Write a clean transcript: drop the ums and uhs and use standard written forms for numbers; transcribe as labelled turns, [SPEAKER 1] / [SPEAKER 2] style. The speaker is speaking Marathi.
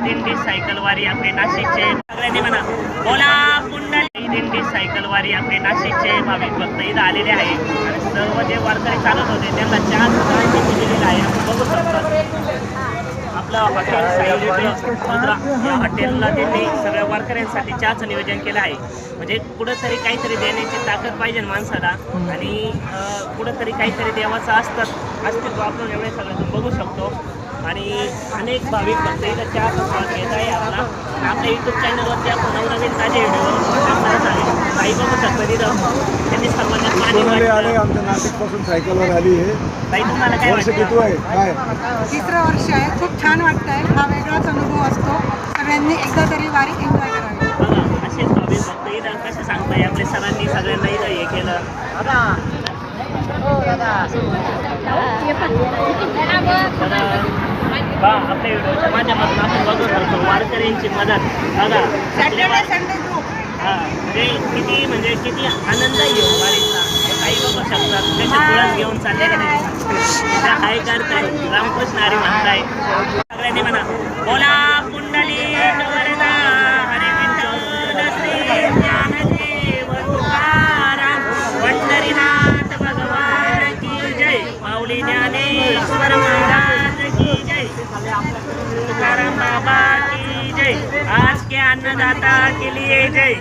[SPEAKER 1] दिंडी सायकल वारी आपले नाशिकचे सगळ्यांनी म्हणा बोला पुंडलिक दिंडी सायकल वारी आपले नाशिकचे भाविक भक्त इथं आलेले आहे आणि सर्व जे वारकरी चालत होते त्यांना चहा दिलेला आहे. आपण बघू शकतो आपलं हॉटेल समुद्रा या हॉटेलला त्यांनी सगळ्या वारकऱ्यांसाठी चहाचं नियोजन केलं आहे. म्हणजे कुठंतरी काहीतरी देण्याची ताकद पाहिजे माणसाला आणि कुठंतरी काहीतरी देवाचं अस्तित्व आपण एवढे सगळं बघू शकतो. आणि अनेक भाविक भक्त इथं चहाचा स्वाद घेत आहे. आपल्या यूट्यूब चॅनलवरती आपण नवनवीन ताजे व्हिडिओ टाकणार आहे. काही बघू शकतो तिथं त्यांनी सर्वांना पाणी
[SPEAKER 2] आले आमच्या नाशिकपासून सायकलवर आली आहे.
[SPEAKER 1] ताई तुम्हाला काय
[SPEAKER 2] वर्ष किती आहे? काय
[SPEAKER 3] तिसरं वर्ष आहे. खूप छान वाटतंय. हा वेगळाच अनुभव असतो. सगळ्यांनी एकदा तरी वारी एन्जॉय करावी.
[SPEAKER 1] बघा असेच भाविक भक्त इथं कसं सांगताय आपल्या सरांनी सगळ्यांना इथं हे केलं. आपल्या व्हिडिओच्या माध्यमातून आपण बघू शकतो वारकऱ्यांची मदत. बघा
[SPEAKER 3] सॅटर्डे ग्रुप
[SPEAKER 1] म्हणजे किती आनंद येऊ वारीचा काही बघू शकतात. त्याच्या तुळस घेऊन चाललेले त्या काय करताय रामकृष्ण हरी म्हणताय. सगळ्यांनी म्हणा बोला पुंडलिक वरदा हरी विठ्ठल श्री ज्ञानदेव तुकाराम पंढरीनाथ भगवान की जय. माऊली ज्ञानेश्वर महाराज की जय. तुकाराम बाबा की जय. आज के अन्नदाता के लिए जय.